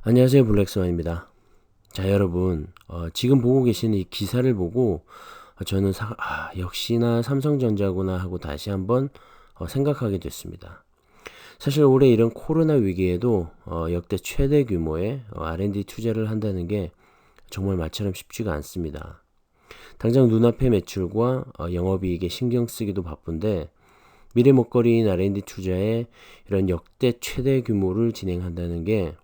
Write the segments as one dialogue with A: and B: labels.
A: 안녕하세요, 블랙스완입니다. 자, 여러분, 지금 보고 계시는 이 기사를 보고 저는 역시나 삼성전자구나 하고 다시 한번 생각하게 됐습니다. 사실 올해 이런 코로나 위기에도 역대 최대 규모의 R&D 투자를 한다는 게 정말 말처럼 쉽지가 않습니다. 당장 눈앞의 매출과 영업이익에 신경 쓰기도 바쁜데 미래 먹거리인 R&D 투자에 이런 역대 최대 규모를 진행한다는 게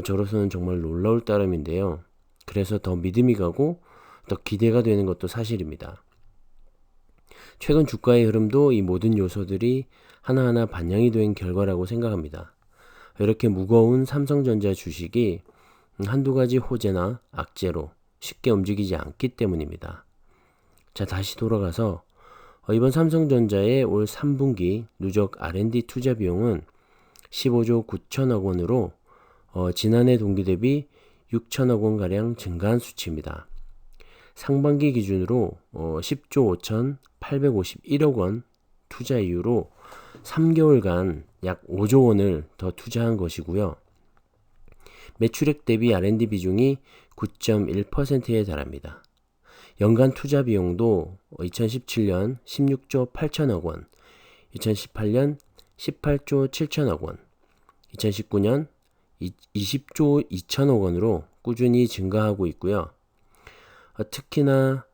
A: 저로서는 정말 놀라울 따름인데요. 그래서 더 믿음이 가고 더 기대가 되는 것도 사실입니다. 최근 주가의 흐름도 이 모든 요소들이 하나하나 반영이 된 결과라고 생각합니다. 이렇게 무거운 삼성전자 주식이 한두 가지 호재나 악재로 쉽게 움직이지 않기 때문입니다. 자, 다시 돌아가서 이번 삼성전자의 올 3분기 누적 R&D 투자 비용은 15조 9천억 원으로 지난해 동기 대비 6천억 원가량 증가한 수치입니다. 상반기 기준으로 10조 5,851억 원 투자 이후로 3개월간 약 5조 원을 더 투자한 것이고요. 매출액 대비 R&D 비중이 9.1%에 달합니다. 연간 투자 비용도 2017년 16조 8천억 원, 2018년 18조 7천억 원, 2019년 20조 2천억 원으로 꾸준히 증가하고 있고요. 특히나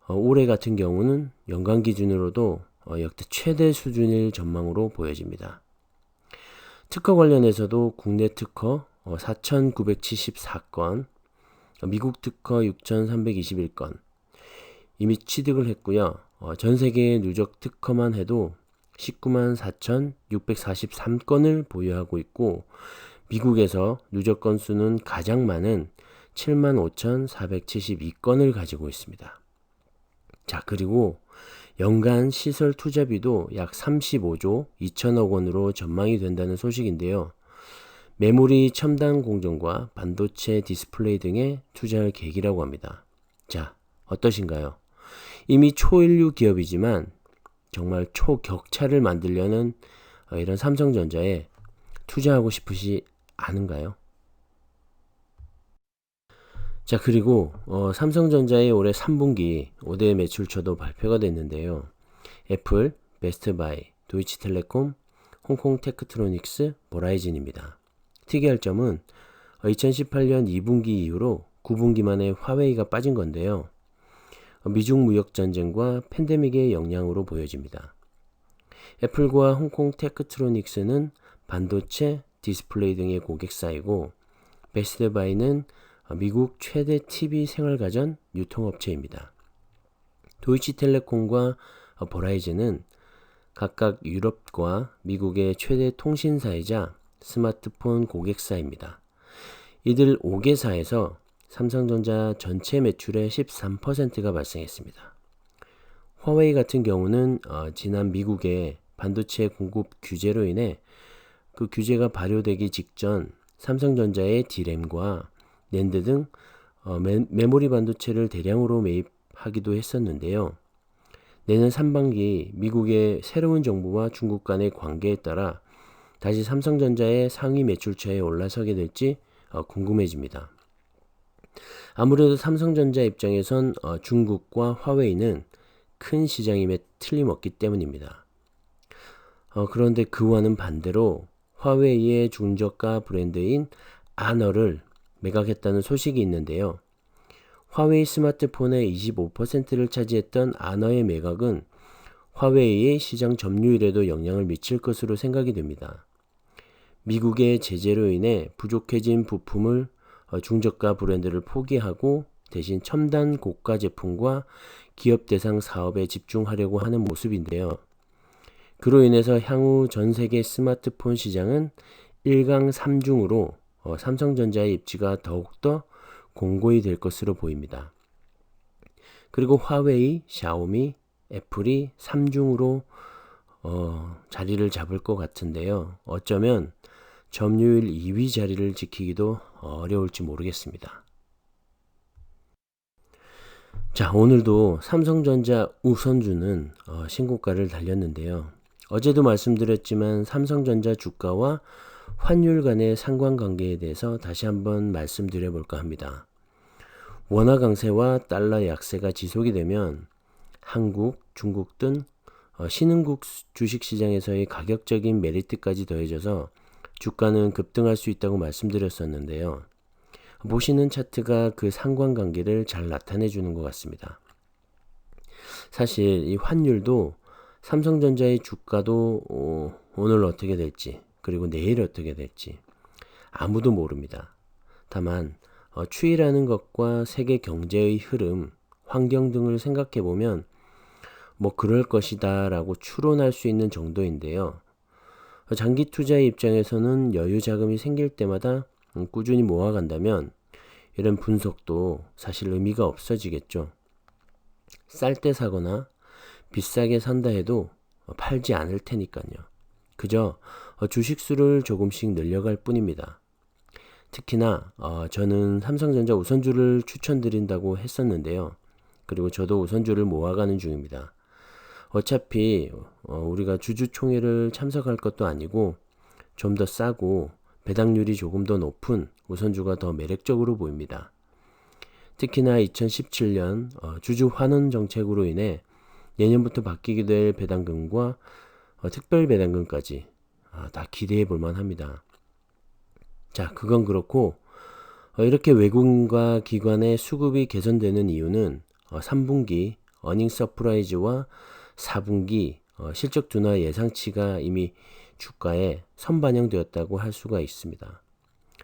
A: 올해 같은 경우는 연간 기준으로도 역대 최대 수준일 전망으로 보여집니다. 특허 관련해서도 국내 특허 4,974건, 미국 특허 6,321건 이미 취득을 했고요. 전 세계 누적 특허만 해도 19만 4,643건을 보유하고 있고 미국에서 누적 건수는 가장 많은 7만 5,472건을 가지고 있습니다. 자, 그리고 연간 시설 투자비도 약 35조 2천억 원으로 전망이 된다는 소식인데요. 메모리 첨단 공정과 반도체 디스플레이 등에 투자할 계획이라고 합니다. 자, 어떠신가요? 이미 초인류 기업이지만 정말 초격차를 만들려는 이런 삼성전자에 투자하고 싶으시 않은가요? 자, 그리고 삼성전자의 올해 3분기 5대 매출처도 발표가 됐는데요. 애플, 베스트바이, 도이치텔레콤, 홍콩 테크트로닉스, 버라이즌입니다. 특이할 점은 2018년 2분기 이후로 9분기 만에 화웨이가 빠진 건데요. 미중 무역 전쟁과 팬데믹의 영향으로 보여집니다. 애플과 홍콩 테크트로닉스는 반도체, 디스플레이 등의 고객사이고 베스트바이는 미국 최대 TV 생활가전 유통업체입니다. 도이치텔레콤과 버라이즌은 각각 유럽과 미국의 최대 통신사이자 스마트폰 고객사입니다. 이들 5개사에서 삼성전자 전체 매출의 13%가 발생했습니다. 화웨이 같은 경우는 지난 미국의 반도체 공급 규제로 인해 그 규제가 발효되기 직전 삼성전자의 D램과 낸드 등 메모리 반도체를 대량으로 매입하기도 했었는데요. 내년 3분기 미국의 새로운 정부와 중국 간의 관계에 따라 다시 삼성전자의 상위 매출처에 올라서게 될지 궁금해집니다. 아무래도 삼성전자 입장에선 중국과 화웨이는 큰 시장임에 틀림없기 때문입니다. 그런데 그와는 반대로 화웨이의 중저가 브랜드인 아너를 매각했다는 소식이 있는데요. 화웨이 스마트폰의 25%를 차지했던 아너의 매각은 화웨이의 시장 점유율에도 영향을 미칠 것으로 생각이 됩니다. 미국의 제재로 인해 부족해진 부품을 중저가 브랜드를 포기하고 대신 첨단 고가 제품과 기업 대상 사업에 집중하려고 하는 모습인데요. 그로 인해서 향후 전 세계 스마트폰 시장은 1강 3중으로 삼성전자의 입지가 더욱더 공고히 될 것으로 보입니다. 그리고 화웨이, 샤오미, 애플이 3중으로 자리를 잡을 것 같은데요. 어쩌면 점유율 2위 자리를 지키기도 어려울지 모르겠습니다. 자, 오늘도 삼성전자 우선주는 신고가를 달렸는데요. 어제도 말씀드렸지만 삼성전자 주가와 환율 간의 상관관계에 대해서 다시 한번 말씀드려 볼까 합니다. 원화 강세와 달러 약세가 지속이 되면 한국, 중국 등 신흥국 주식시장에서의 가격적인 메리트까지 더해져서 주가는 급등할 수 있다고 말씀드렸었는데요. 보시는 차트가 그 상관관계를 잘 나타내 주는 것 같습니다. 사실 이 환율도 삼성전자의 주가도 오늘 어떻게 될지 그리고 내일 어떻게 될지 아무도 모릅니다. 다만 추이라는 것과 세계 경제의 흐름, 환경 등을 생각해 보면 뭐 그럴 것이다 라고 추론할 수 있는 정도인데요. 장기 투자의 입장에서는 여유 자금이 생길 때마다 꾸준히 모아간다면 이런 분석도 사실 의미가 없어지겠죠. 쌀 때 사거나 비싸게 산다 해도 팔지 않을 테니까요. 그저 주식수를 조금씩 늘려갈 뿐입니다. 특히나 저는 삼성전자 우선주를 추천드린다고 했었는데요. 그리고 저도 우선주를 모아가는 중입니다. 어차피 우리가 주주총회를 참석할 것도 아니고 좀 더 싸고 배당률이 조금 더 높은 우선주가 더 매력적으로 보입니다. 특히나 2017년 주주 환원 정책으로 인해 내년부터 바뀌게 될 배당금과 특별 배당금까지 다 기대해 볼 만합니다. 자, 그건 그렇고 이렇게 외국인과 기관의 수급이 개선되는 이유는 3분기 어닝 서프라이즈와 4분기 실적 둔화 예상치가 이미 주가에 선반영되었다고 할 수가 있습니다.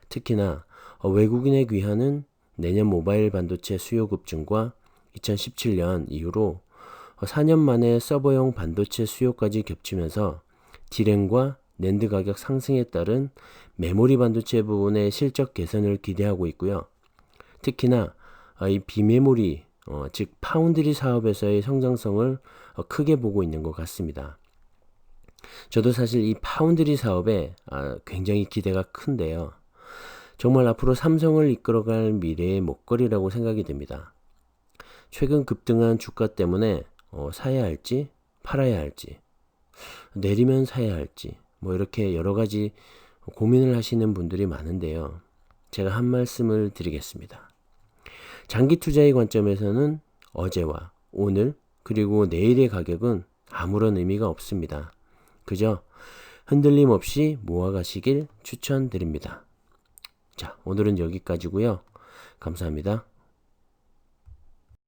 A: 특히나 외국인의 귀환은 내년 모바일 반도체 수요 급증과 2017년 이후로 4년 만에 서버용 반도체 수요까지 겹치면서 D램과 낸드 가격 상승에 따른 메모리 반도체 부분의 실적 개선을 기대하고 있고요. 특히나 이 비메모리 즉 파운드리 사업에서의 성장성을 크게 보고 있는 것 같습니다. 저도 사실 이 파운드리 사업에 굉장히 기대가 큰데요. 정말 앞으로 삼성을 이끌어갈 미래의 목걸이라고 생각이 됩니다. 최근 급등한 주가 때문에 사야 할지 팔아야 할지 내리면 사야 할지 뭐 이렇게 여러 가지 고민을 하시는 분들이 많은데요. 제가 한 말씀을 드리겠습니다. 장기 투자의 관점에서는 어제와 오늘 그리고 내일의 가격은 아무런 의미가 없습니다. 그저 흔들림 없이 모아가시길 추천드립니다. 자, 오늘은 여기까지고요. 감사합니다.